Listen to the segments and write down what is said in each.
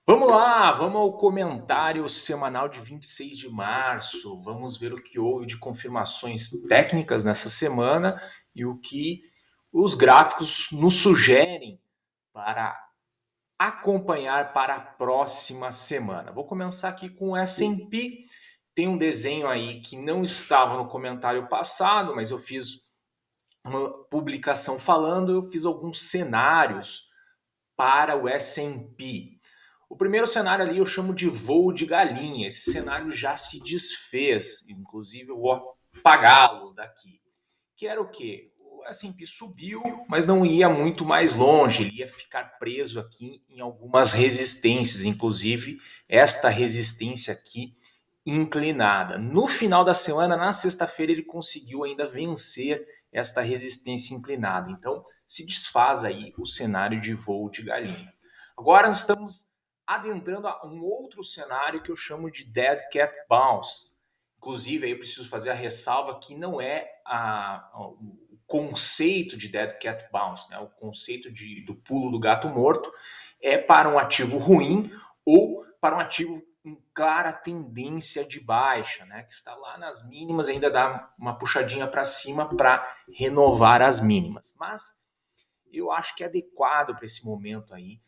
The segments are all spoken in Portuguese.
Vamos lá, vamos ao comentário semanal de 26 de março. Vamos ver o que houve de confirmações técnicas nessa semana e o que os gráficos nos sugerem para acompanhar para a próxima semana. Vou começar aqui com o S&P. Tem um desenho aí que não estava no comentário passado, mas eu fiz uma publicação falando, eu fiz alguns cenários para o S&P. O primeiro cenário ali eu chamo de voo de galinha. Esse cenário já se desfez, inclusive eu vou apagá-lo daqui. Que era o quê? O S&P subiu, mas não ia muito mais longe, ele ia ficar preso aqui em algumas resistências, inclusive esta resistência aqui inclinada. No final da semana, na sexta-feira, ele conseguiu ainda vencer esta resistência inclinada. Então, se desfaz aí o cenário de voo de galinha. Agora nós estamos adentrando a um outro cenário que eu chamo de Dead Cat Bounce. Inclusive, aí eu preciso fazer a ressalva que não é o conceito de Dead Cat Bounce, né? O conceito do pulo do gato morto é para um ativo ruim ou para um ativo em clara tendência de baixa, né? Que está lá nas mínimas, ainda dá uma puxadinha para cima para renovar as mínimas. Mas eu acho que é adequado para esse momento aí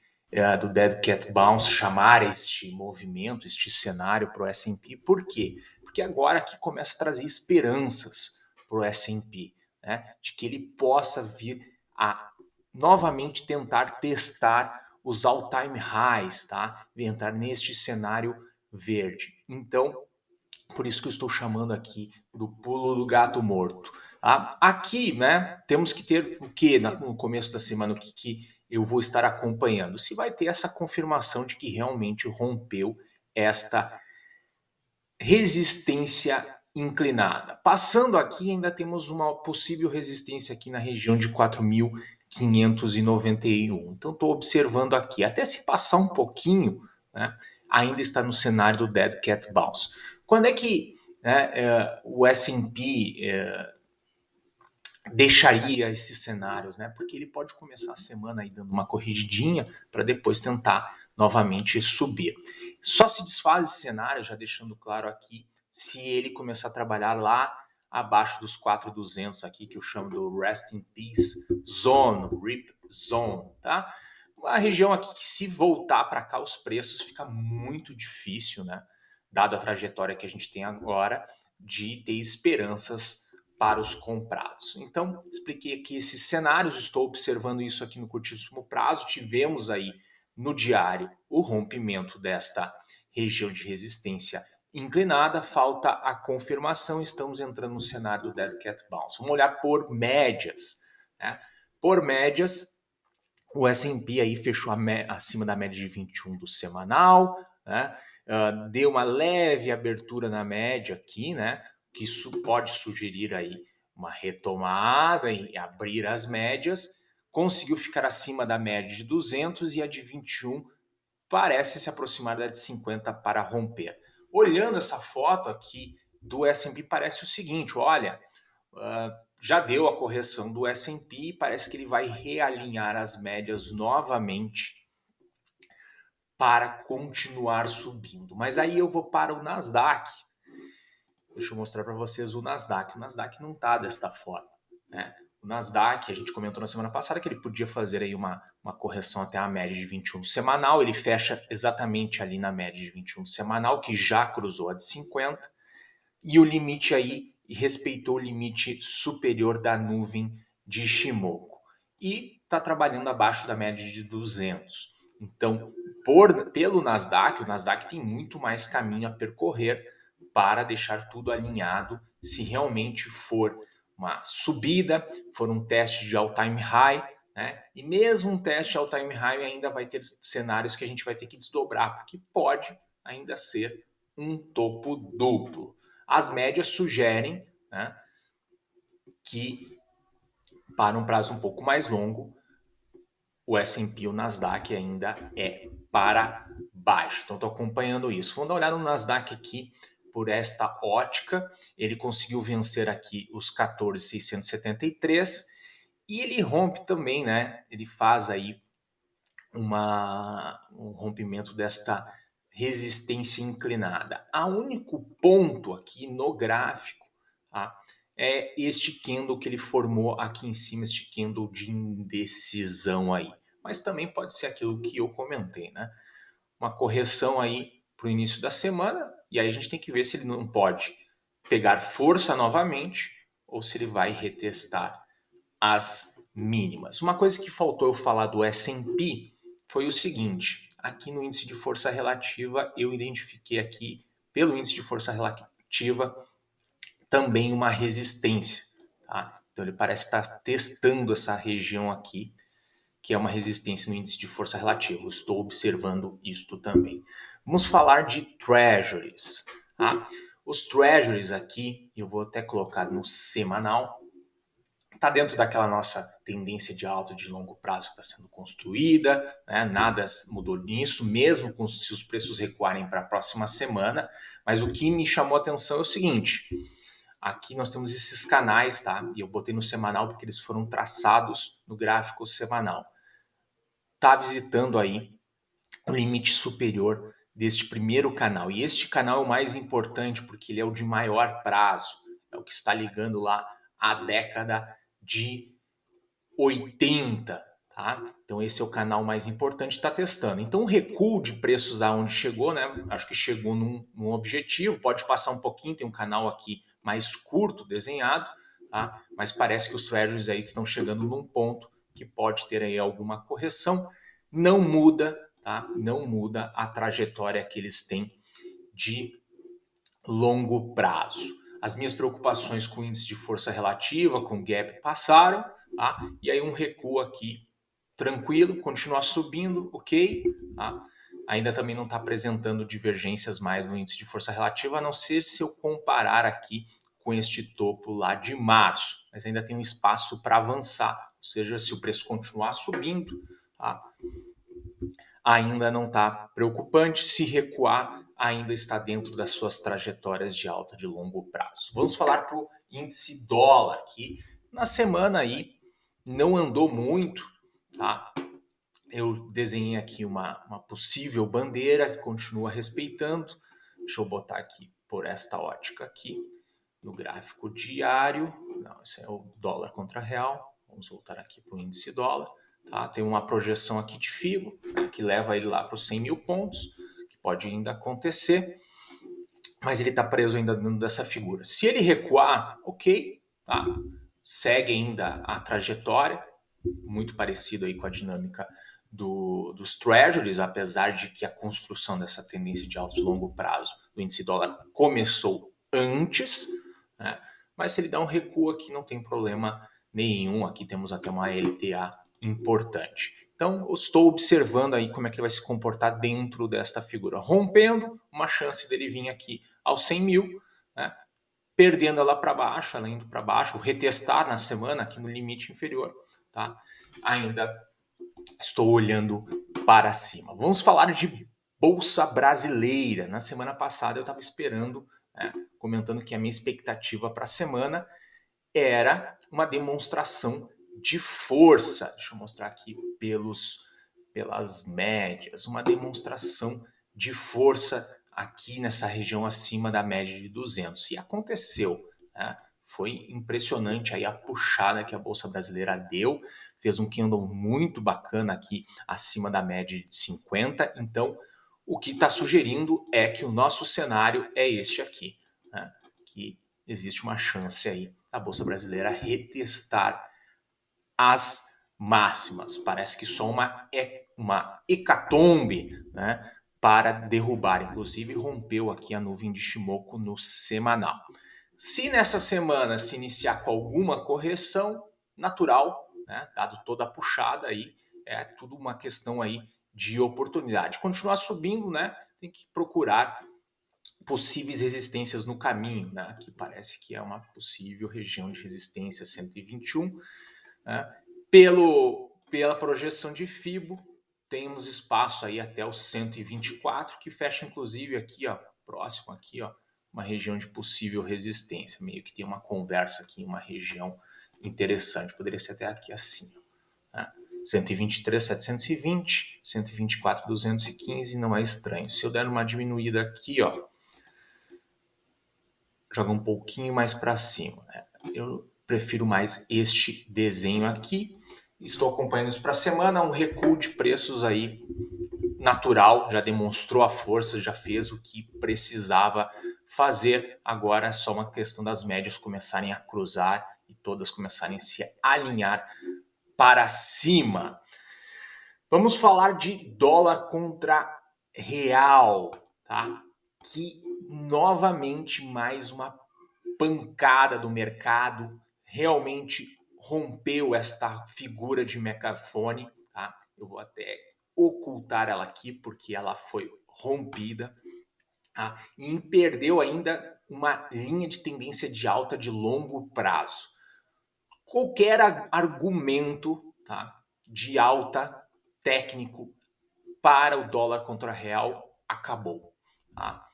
do Dead Cat Bounce chamar este movimento, este cenário para o S&P. Por quê? Porque agora que começa a trazer esperanças para o S&P, né? De que ele possa vir a novamente tentar testar os all-time highs, tá? Entrar neste cenário verde. Então, por isso que eu estou chamando aqui do pulo do gato morto. Tá? Aqui, né, temos que ter o que no começo da semana, o que eu vou estar acompanhando. Se vai ter essa confirmação de que realmente rompeu esta resistência inclinada. Passando aqui, ainda temos uma possível resistência aqui na região de 4.591. Então, estou observando aqui. Até se passar um pouquinho, né, ainda está no cenário do Dead Cat Bounce. Quando é que o S&P deixaria esses cenários, né? Porque ele pode começar a semana aí dando uma corrigidinha para depois tentar novamente subir. Só se desfaz esse cenário, já deixando claro aqui, se ele começar a trabalhar lá abaixo dos 4.200 aqui, que eu chamo do Rest in Peace Zone, RIP Zone, tá? Uma região aqui que, se voltar para cá os preços, fica muito difícil, né? Dado a trajetória que a gente tem agora, de ter esperanças para os comprados. Então, expliquei aqui esses cenários, estou observando isso aqui no curtíssimo prazo. Tivemos aí no diário o rompimento desta região de resistência inclinada, falta a confirmação, estamos entrando no cenário do Dead Cat Bounce. Vamos olhar por médias, né? Por médias, o S&P aí fechou acima da média de 21 do semanal, né? Deu uma leve abertura na média aqui, né? Que isso pode sugerir aí uma retomada e abrir as médias. Conseguiu ficar acima da média de 200 e a de 21 parece se aproximar da de 50 para romper. Olhando essa foto aqui do S&P, parece o seguinte, olha, já deu a correção do S&P e parece que ele vai realinhar as médias novamente para continuar subindo. Mas aí eu vou para o Nasdaq. Deixa eu mostrar para vocês o Nasdaq. O Nasdaq não está desta forma, né? O Nasdaq, a gente comentou na semana passada que ele podia fazer aí uma correção até a média de 21 semanal. Ele fecha exatamente ali na média de 21 semanal, que já cruzou a de 50. E o limite aí respeitou o limite superior da nuvem de Shimoku. E está trabalhando abaixo da média de 200. Então, pelo Nasdaq, o Nasdaq tem muito mais caminho a percorrer para deixar tudo alinhado. Se realmente for uma subida, for um teste de all-time high, né? E mesmo um teste de all-time high ainda vai ter cenários que a gente vai ter que desdobrar, porque pode ainda ser um topo duplo. As médias sugerem, né, que para um prazo um pouco mais longo, o S&P e o Nasdaq ainda é para baixo. Então, estou acompanhando isso. Vamos dar uma olhada no Nasdaq aqui por esta ótica. Ele conseguiu vencer aqui os 14.673 e ele rompe também, né? Ele faz aí um rompimento desta resistência inclinada. O único ponto aqui no gráfico, tá, é este candle que ele formou aqui em cima, este candle de indecisão aí. Mas também pode ser aquilo que eu comentei, né? Uma correção aí para o início da semana, e aí a gente tem que ver se ele não pode pegar força novamente ou se ele vai retestar as mínimas. Uma coisa que faltou eu falar do S&P foi o seguinte: aqui no índice de força relativa eu identifiquei aqui pelo índice de força relativa também uma resistência, tá? Então ele parece estar testando essa região aqui, que é uma resistência no índice de força relativa. Eu estou observando isto também. Vamos falar de treasuries, tá? Os treasuries aqui, eu vou até colocar no semanal, está dentro daquela nossa tendência de alta de longo prazo que está sendo construída, né? Nada mudou nisso, mesmo se os preços recuarem para a próxima semana. Mas o que me chamou a atenção é o seguinte: aqui nós temos esses canais, tá? E eu botei no semanal porque eles foram traçados no gráfico semanal. Está visitando aí o limite superior deste primeiro canal. E este canal é o mais importante porque ele é o de maior prazo, é o que está ligando lá à década de 80, tá? Então esse é o canal mais importante, está testando. Então o recuo de preços aonde chegou, né? Acho que chegou num objetivo, pode passar um pouquinho, tem um canal aqui mais curto desenhado, tá? Mas parece que os treasuries aí estão chegando num ponto que pode ter aí alguma correção. Não muda, tá? Não muda a trajetória que eles têm de longo prazo. As minhas preocupações com o índice de força relativa, com o gap, passaram, tá? E aí um recuo aqui tranquilo, continuar subindo, ok, tá? Ainda também não está apresentando divergências mais no índice de força relativa, a não ser se eu comparar aqui com este topo lá de março, mas ainda tem um espaço para avançar, ou seja, se o preço continuar subindo, tá? Ainda não está preocupante. Se recuar, ainda está dentro das suas trajetórias de alta de longo prazo. Vamos falar para o índice dólar, que na semana aí não andou muito, tá? Eu desenhei aqui uma possível bandeira que continua respeitando. Deixa eu botar aqui por esta ótica aqui no gráfico diário. Não, esse é o dólar contra real. Vamos voltar aqui para o índice dólar. Tá? Tem uma projeção aqui de FIBO, né, que leva ele lá para os 100 mil pontos, que pode ainda acontecer, mas ele está preso ainda dentro dessa figura. Se ele recuar, ok, tá? Segue ainda a trajetória, muito parecido aí com a dinâmica dos treasuries, apesar de que a construção dessa tendência de alto e longo prazo do índice dólar começou antes, né? Mas se ele dá um recuo aqui, não tem problema nenhum. Aqui temos até uma LTA importante. Então, eu estou observando aí como é que ele vai se comportar dentro desta figura. Rompendo, uma chance dele vir aqui aos 100 mil, né? Perdendo ela para baixo, ela indo para baixo, retestar na semana aqui no limite inferior, tá? Ainda estou olhando para cima. Vamos falar de Bolsa Brasileira. Na semana passada eu estava esperando, né, comentando que a minha expectativa para a semana era uma demonstração de força. Deixa eu mostrar aqui pelas médias, uma demonstração de força aqui nessa região acima da média de 200. E aconteceu, né? Foi impressionante aí a puxada que a Bolsa Brasileira deu, fez um candle muito bacana aqui acima da média de 50. Então, o que está sugerindo é que o nosso cenário é este aqui, né? Que existe uma chance aí da Bolsa Brasileira retestar as máximas. Parece que só uma hecatombe, né, para derrubar. Inclusive, rompeu aqui a nuvem de Shimoku no semanal. Se nessa semana se iniciar com alguma correção, natural, né, dado toda a puxada aí, é tudo uma questão aí de oportunidade. Continuar subindo, né, tem que procurar possíveis resistências no caminho, né, que parece que é uma possível região de resistência 121, né? Pela projeção de FIBO, temos espaço aí até o 124, que fecha inclusive aqui, ó, próximo aqui, ó, uma região de possível resistência, meio que tem uma conversa aqui, uma região interessante, poderia ser até aqui assim, né? 123.720, 124.215, não é estranho. Se eu der uma diminuída aqui, ó, joga um pouquinho mais para cima, né? Eu prefiro mais este desenho aqui. Estou acompanhando isso para a semana, um recuo de preços aí natural, já demonstrou a força, já fez o que precisava fazer. Agora é só uma questão das médias começarem a cruzar e todas começarem a se alinhar para cima. Vamos falar de dólar contra real, tá? Que novamente mais uma pancada do mercado, realmente rompeu esta figura de megafone, tá? Eu vou até ocultar ela aqui porque ela foi rompida, tá? E perdeu ainda uma linha de tendência de alta de longo prazo. Qualquer argumento, tá, de alta técnico para o dólar contra o real acabou, tá?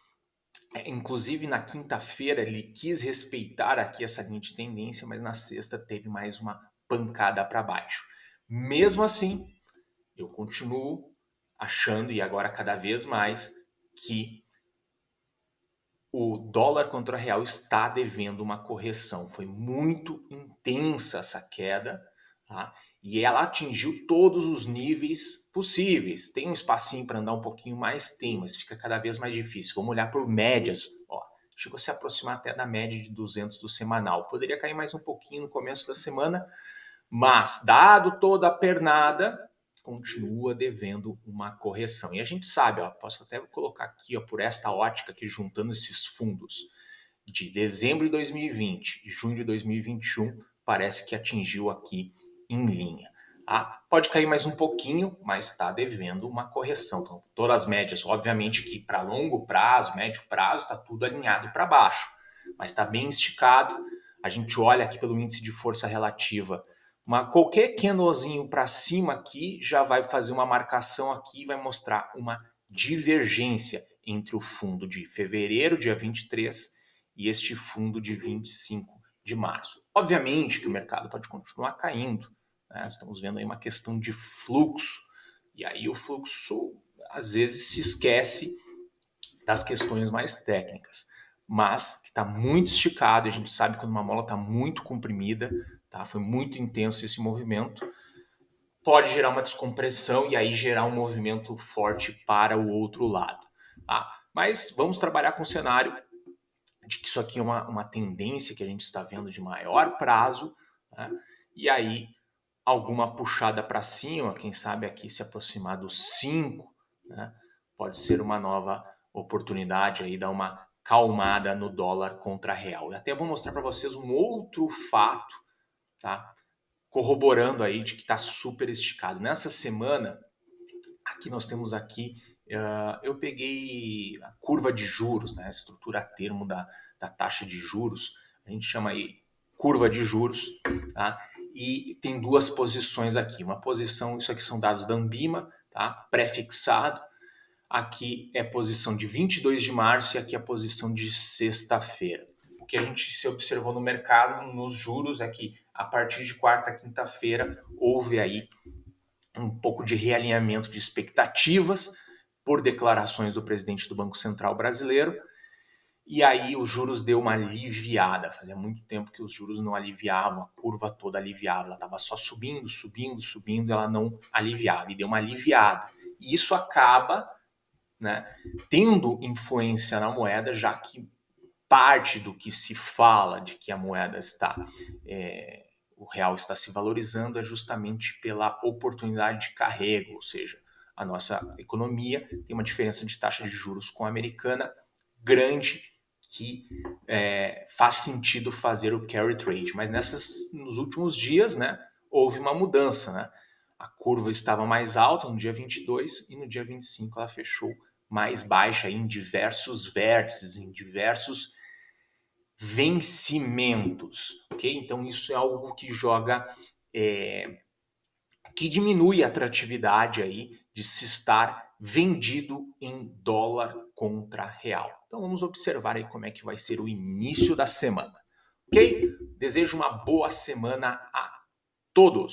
Inclusive na quinta-feira ele quis respeitar aqui essa linha de tendência, mas na sexta teve mais uma pancada para baixo. Mesmo assim, eu continuo achando, e agora cada vez mais, que o dólar contra o real está devendo uma correção. Foi muito intensa essa queda, tá? E ela atingiu todos os níveis possíveis. Tem um espacinho para andar um pouquinho mais? Tem, mas fica cada vez mais difícil. Vamos olhar por médias. Ó, chegou a se aproximar até da média de 200 do semanal. Poderia cair mais um pouquinho no começo da semana, mas dado toda a pernada, continua devendo uma correção. E a gente sabe, ó, posso até colocar aqui, ó, por esta ótica, aqui, juntando esses fundos de dezembro de 2020 e junho de 2021, parece que atingiu aqui em linha. Tá? Pode cair mais um pouquinho, mas está devendo uma correção. Então, todas as médias, obviamente que para longo prazo, médio prazo, está tudo alinhado para baixo, mas está bem esticado. A gente olha aqui pelo índice de força relativa, qualquer candlezinho para cima aqui já vai fazer uma marcação aqui e vai mostrar uma divergência entre o fundo de fevereiro, dia 23, e este fundo de 25 de março. Obviamente que o mercado pode continuar caindo, né? Estamos vendo aí uma questão de fluxo, e aí o fluxo às vezes se esquece das questões mais técnicas, mas que está muito esticado. A gente sabe quando uma mola está muito comprimida, tá? Foi muito intenso esse movimento, pode gerar uma descompressão e aí gerar um movimento forte para o outro lado. Tá? Mas vamos trabalhar com o cenário de que isso aqui é uma tendência que a gente está vendo de maior prazo, né? E aí alguma puxada para cima, quem sabe aqui se aproximar dos 5, né? Pode ser uma nova oportunidade aí, dar uma calmada no dólar contra real. E até vou mostrar para vocês um outro fato, tá? Corroborando aí de que está super esticado. Nessa semana, aqui nós temos aqui, eu peguei a curva de juros, né? A estrutura a termo da taxa de juros, a gente chama aí curva de juros, tá? E tem duas posições aqui. Uma posição, isso aqui são dados da Anbima, tá? Pré-fixado. Aqui é a posição de 22 de março e aqui é a posição de sexta-feira. O que a gente se observou no mercado, nos juros, é que a partir de quarta, quinta-feira, houve aí um pouco de realinhamento de expectativas por declarações do presidente do Banco Central brasileiro, e aí os juros deu uma aliviada. Fazia muito tempo que os juros não aliviavam, a curva toda aliviava, ela estava só subindo, subindo, subindo, ela não aliviava, e deu uma aliviada. E isso acaba, né, tendo influência na moeda, já que parte do que se fala de que a moeda está, o real está se valorizando é justamente pela oportunidade de carrego, ou seja, a nossa economia tem uma diferença de taxa de juros com a americana grande, que faz sentido fazer o carry trade. Mas nos últimos dias, né, houve uma mudança, né? A curva estava mais alta no dia 22 e no dia 25 ela fechou mais baixa em diversos vértices, em diversos vencimentos, ok? Então isso é algo que joga, que diminui a atratividade aí de se estar vendido em dólar contra real. Então vamos observar aí como é que vai ser o início da semana, ok? Desejo uma boa semana a todos.